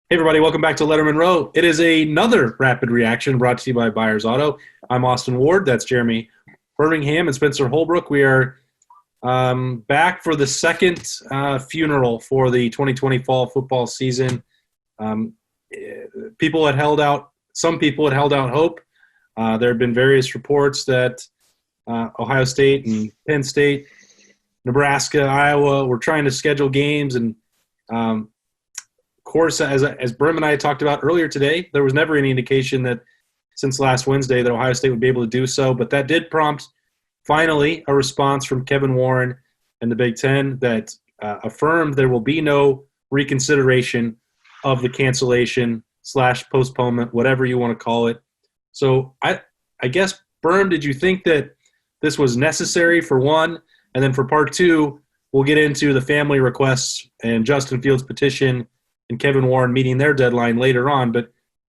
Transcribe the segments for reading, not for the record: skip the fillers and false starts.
Hey everybody, welcome back to Lettermen Row. It is another rapid reaction brought to you by Byers Auto. I'm Austin Ward. That's Jeremy Birmingham and Spencer Holbrook. We are back for the second funeral for the 2020 fall football season. Um, People had held out. Some people had held out hope. There have been various reports that Ohio State and Penn State, Nebraska, Iowa were trying to schedule games, and of course, as Brim and I talked about earlier today, there was never any indication that since last Wednesday that Ohio State would be able to do so. But that did prompt, finally, a response from Kevin Warren and the Big Ten that affirmed there will be no reconsideration of the cancellation / postponement, whatever you want to call it. So I guess, Brim, did you think that this was necessary for one? And then for part two, we'll get into the family requests and Justin Fields' petition and Kevin Warren meeting their deadline later on. But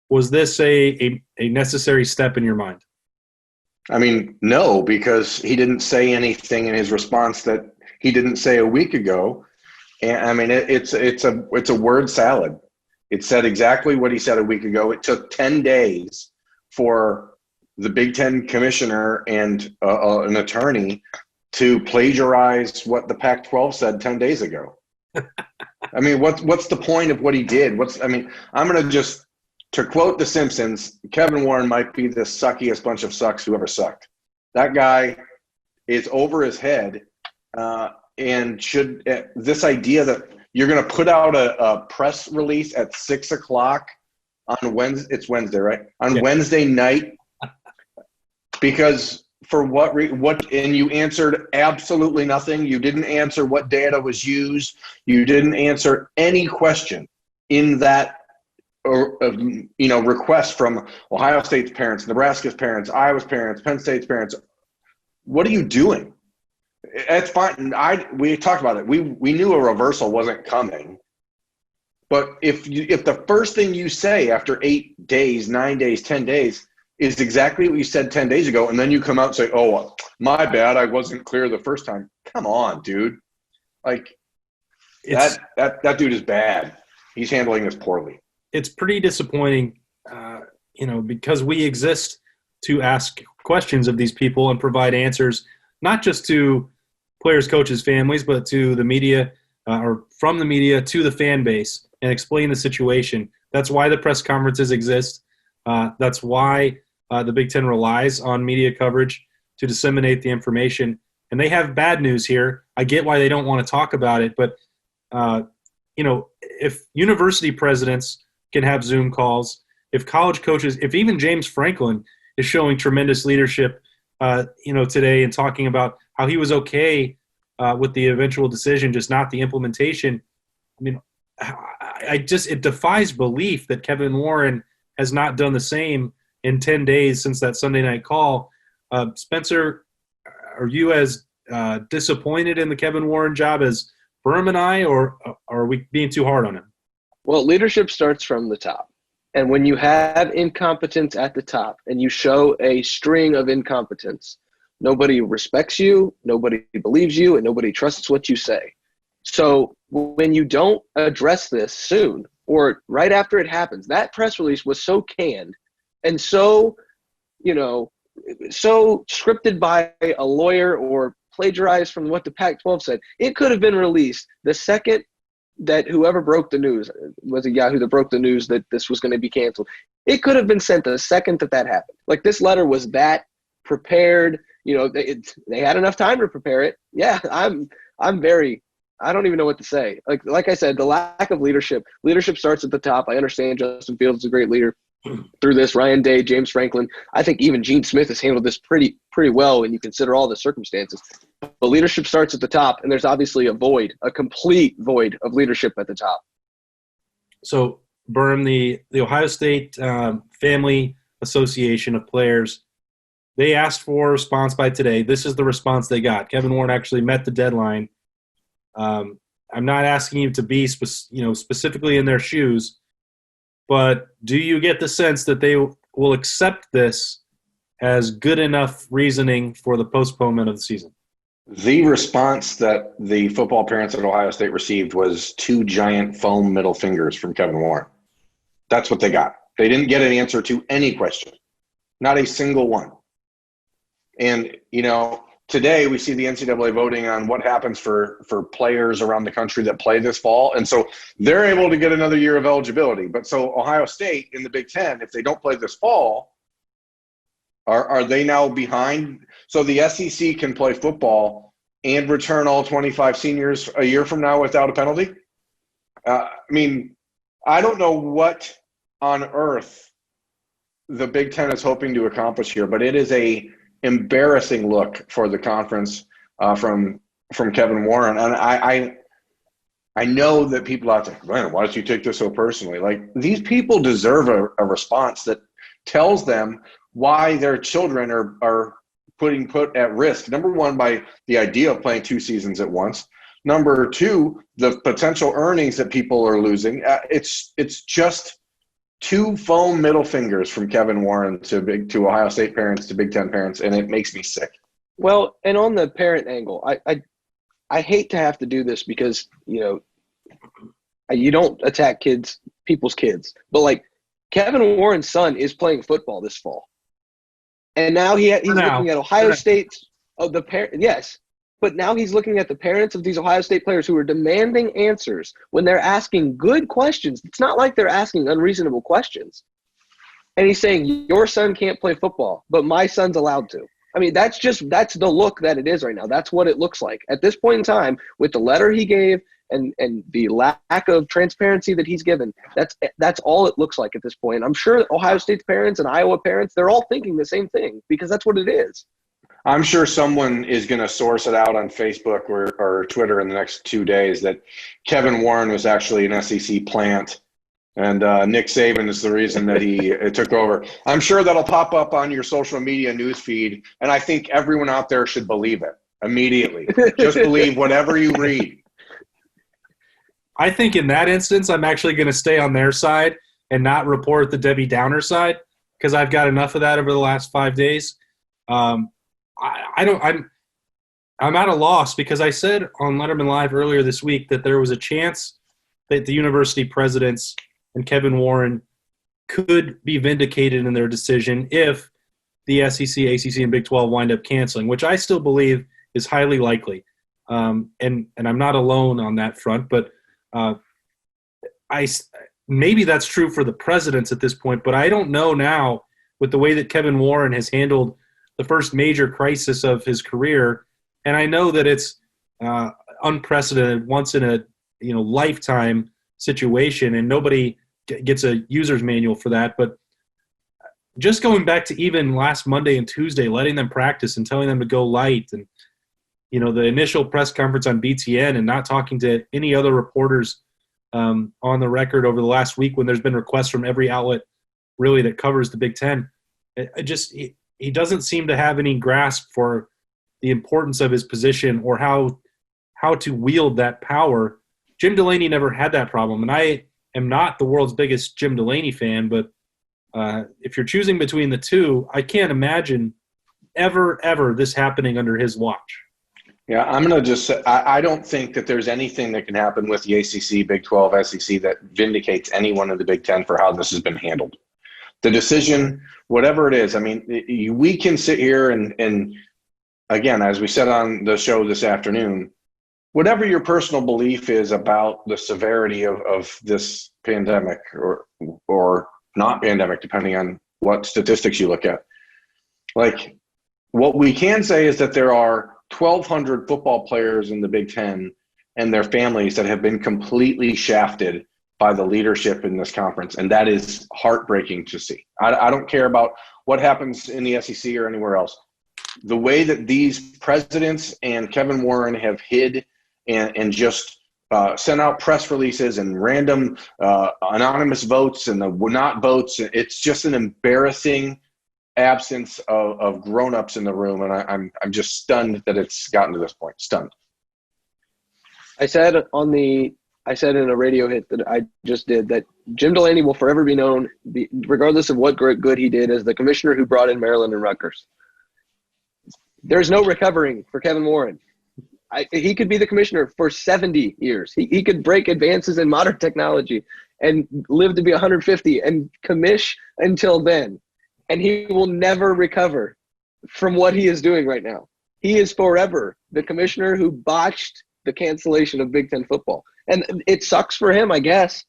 was this a necessary step in your mind? I mean, no, because he didn't say anything in his response that he didn't say a week ago. And I mean, it's a word salad. It said exactly what he said a week ago. It took 10 days for the Big Ten commissioner and an attorney to plagiarize what the Pac-12 said 10 days ago. I mean, what's the point of what he did? I'm going to quote The Simpsons, Kevin Warren might be the suckiest bunch of sucks who ever sucked. That guy is over his head, and should this idea that you're going to put out a press release at 6 o'clock on Wednesday, it's Wednesday, right? On Wednesday night, because for what and you answered absolutely nothing. You didn't answer what data was used. You didn't answer any question in that request from Ohio State's parents, Nebraska's parents, Iowa's parents, Penn State's parents. What are you doing? It's fine. We talked about it. We knew a reversal wasn't coming. But if the first thing you say after 8 days, 9 days, 10 days is exactly what you said 10 days ago, and then you come out and say, oh, my bad, I wasn't clear the first time. Come on, dude. Like, that dude is bad. He's handling this poorly. It's pretty disappointing, because we exist to ask questions of these people and provide answers, not just to players, coaches, families, but to the media, or from the media to the fan base, and explain the situation. That's why the press conferences exist. That's why the Big Ten relies on media coverage to disseminate the information. And they have bad news here. I get why they don't want to talk about it, but if university presidents can have Zoom calls, if college coaches, if even James Franklin is showing tremendous leadership, today, and talking about how he was okay with the eventual decision, just not the implementation. I mean, it defies belief that Kevin Warren has not done the same in 10 days since that Sunday night call. Spencer, are you as disappointed in the Kevin Warren job as Berm and I, or are we being too hard on him? Well, leadership starts from the top. And when you have incompetence at the top and you show a string of incompetence, nobody respects you, nobody believes you, and nobody trusts what you say. So when you don't address this soon or right after it happens, that press release was so canned and so scripted by a lawyer or plagiarized from what the Pac-12 said. It could have been released the second that whoever broke the news, was it Yahoo that broke the news that this was going to be canceled. It could have been sent the second that happened. Like, this letter was that prepared. They had enough time to prepare it. Yeah, I don't even know what to say. Like I said, the lack of leadership. Leadership starts at the top. I understand Justin Fields is a great leader through this. Ryan Day, James Franklin. I think even Gene Smith has handled this pretty well when you consider all the circumstances. But leadership starts at the top, and there's obviously a complete void of leadership at the top. So, Berm, the Ohio State Family Association of Players, they asked for a response by today. This is the response they got. Kevin Warren actually met the deadline. I'm not asking you to be specifically in their shoes, but do you get the sense that they will accept this as good enough reasoning for the postponement of the season? The response that the football parents at Ohio State received was 2 giant foam middle fingers from Kevin Warren. That's what they got. They didn't get an answer to any question, not a single one. And, today we see the NCAA voting on what happens for players around the country that play this fall. And so they're able to get another year of eligibility. But so Ohio State in the Big Ten, if they don't play this fall, are they now behind? So the SEC can play football and return all 25 seniors a year from now without a penalty? I don't know what on earth the Big Ten is hoping to accomplish here, but it is a embarrassing look for the conference from Kevin Warren. And I know that people out there, man, why don't you take this so personally? Like, these people deserve a response that tells them why their children are put at risk. Number one, by the idea of playing 2 seasons at once. Number two, the potential earnings that people are losing. It's just 2 foam middle fingers from Kevin Warren to Ohio State parents, to Big Ten parents, and it makes me sick. Well, and on the parent angle, I hate to have to do this because, you don't attack people's kids, but like Kevin Warren's son is playing football this fall. And now he's looking at Ohio State's yes. But now he's looking at the parents of these Ohio State players who are demanding answers when they're asking good questions. It's not like they're asking unreasonable questions. And he's saying, your son can't play football, but my son's allowed to. I mean, that's the look that it is right now. That's what it looks like. At this point in time, with the letter he gave and the lack of transparency that he's given, that's all it looks like at this point. I'm sure Ohio State's parents and Iowa parents, they're all thinking the same thing because that's what it is. I'm sure someone is going to source it out on Facebook or Twitter in the next 2 days that Kevin Warren was actually an SEC plant, and Nick Saban is the reason that he took over. I'm sure that'll pop up on your social media news feed, and I think everyone out there should believe it immediately. Just believe whatever you read. I think in that instance, I'm actually going to stay on their side and not report the Debbie Downer side because I've got enough of that over the last 5 days. I'm at a loss because I said on Lettermen Live earlier this week that there was a chance that the university presidents and Kevin Warren could be vindicated in their decision if the SEC, ACC, and Big 12 wind up canceling, which I still believe is highly likely. And I'm not alone on that front, but maybe that's true for the presidents at this point, but I don't know now with the way that Kevin Warren has handled the first major crisis of his career, and I know that it's unprecedented, once in a lifetime situation, and nobody gets a user's manual for that. But just going back to even last Monday and Tuesday, letting them practice and telling them to go light, and the initial press conference on BTN, and not talking to any other reporters on the record over the last week when there's been requests from every outlet really that covers the Big Ten. He doesn't seem to have any grasp for the importance of his position or how to wield that power. Jim Delaney never had that problem, and I am not the world's biggest Jim Delaney fan, but if you're choosing between the two, I can't imagine ever this happening under his watch. Yeah, I'm going to just say I don't think that there's anything that can happen with the ACC, Big 12, SEC that vindicates anyone in the Big Ten for how this has been handled. The decision, whatever it is, I mean, we can sit here and again, as we said on the show this afternoon, whatever your personal belief is about the severity of this pandemic or not pandemic, depending on what statistics you look at, like, what we can say is that there are 1,200 football players in the Big Ten and their families that have been completely shafted by the leadership in this conference, and that is heartbreaking to see. I don't care about what happens in the SEC or anywhere else. The way that these presidents and Kevin Warren have hid and just sent out press releases and random anonymous votes and the not votes, it's just an embarrassing absence of grown-ups in the room, and I'm just stunned that it's gotten to this point. Stunned. I said in a radio hit that I just did that Jim Delaney will forever be known, regardless of what good he did, as the commissioner who brought in Maryland and Rutgers. There's no recovering for Kevin Warren. He could be the commissioner for 70 years. He could break advances in modern technology and live to be 150 and commish until then. And he will never recover from what he is doing right now. He is forever the commissioner who botched the cancellation of Big Ten football. And it sucks for him, I guess,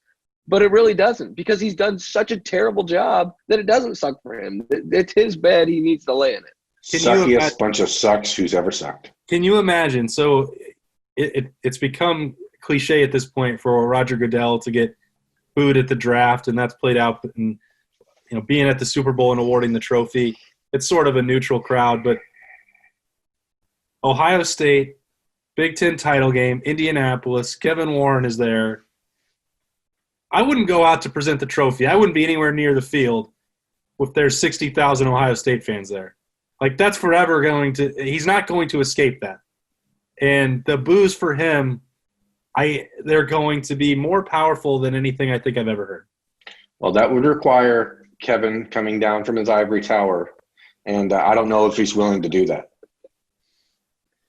but it really doesn't, because he's done such a terrible job that it doesn't suck for him. It's his bed. He needs to lay in it. Suckiest bunch of sucks who's ever sucked. Can you imagine? So it's become cliche at this point for Roger Goodell to get booed at the draft, and that's played out in, being at the Super Bowl and awarding the trophy. It's sort of a neutral crowd, but Ohio State, Big Ten title game, Indianapolis, Kevin Warren is there. I wouldn't go out to present the trophy. I wouldn't be anywhere near the field if there's 60,000 Ohio State fans there. Like, that's forever he's not going to escape that. And the boos for him, they're going to be more powerful than anything I think I've ever heard. Well, that would require Kevin coming down from his ivory tower, and I don't know if he's willing to do that.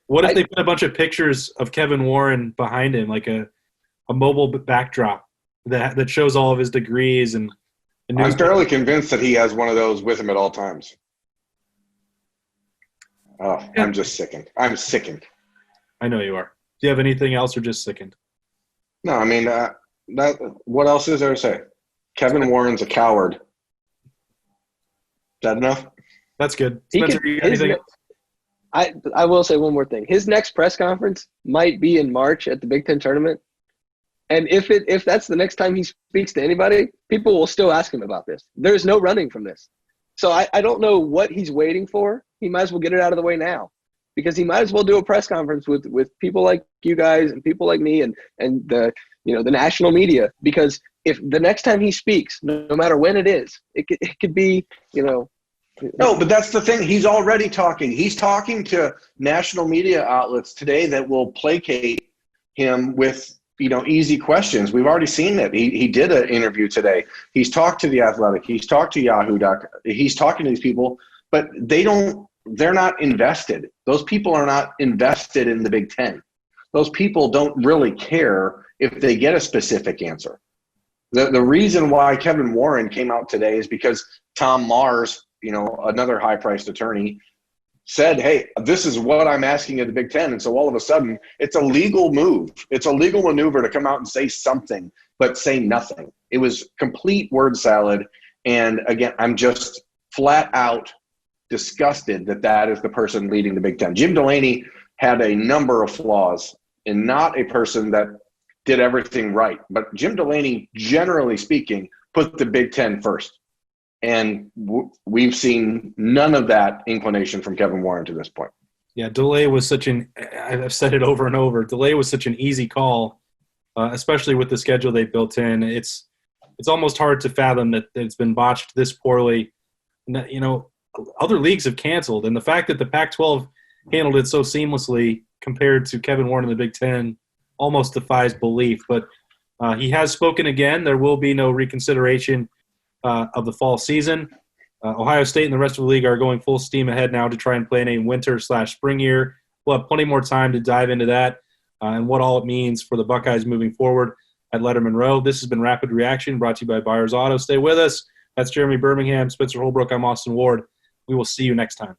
What if they put a bunch of pictures of Kevin Warren behind him, like a mobile backdrop that shows all of his degrees and I'm fairly convinced that he has one of those with him at all times. Oh, yeah. I'm just sickened. I'm sickened. I know you are. Do you have anything else or just sickened? No, I mean, what else is there to say? Kevin Warren's a coward. Is that enough? That's good. Spencer, you got anything else? I will say one more thing. His next press conference might be in March at the Big Ten tournament. And if that's the next time he speaks to anybody, people will still ask him about this. There's no running from this. So I don't know what he's waiting for. He might as well get it out of the way now, because he might as well do a press conference with people like you guys and people like me and the national media. Because if the next time he speaks, no matter when it is, it could be, No, but that's the thing. He's already talking. He's talking to national media outlets today that will placate him with, easy questions. We've already seen it. He did an interview today. He's talked to The Athletic. He's talked to Yahoo. He's talking to these people, but they're not invested. Those people are not invested in the Big Ten. Those people don't really care if they get a specific answer. The reason why Kevin Warren came out today is because Tom Mars, another high-priced attorney, said, hey, this is what I'm asking of the Big Ten. And so all of a sudden, it's a legal move. It's a legal maneuver to come out and say something, but say nothing. It was complete word salad. And again, I'm just flat out disgusted that is the person leading the Big Ten. Jim Delaney had a number of flaws and not a person that did everything right. But Jim Delaney, generally speaking, put the Big Ten first. And we've seen none of that inclination from Kevin Warren to this point. Yeah, delay was I've said it over and over, delay was such an easy call, especially with the schedule they built in. It's almost hard to fathom that it's been botched this poorly. Other leagues have canceled, and the fact that the Pac-12 handled it so seamlessly compared to Kevin Warren in the Big Ten almost defies belief. But he has spoken again. There will be no reconsideration of the fall season. Ohio State and the rest of the league are going full steam ahead now to try and plan a winter/spring year. We'll have plenty more time to dive into that and what all it means for the Buckeyes moving forward at Lettermen Row. This has been Rapid Reaction, brought to you by Byers Auto. Stay with us. That's Jeremy Birmingham, Spencer Holbrook. I'm Austin Ward. We will see you next time.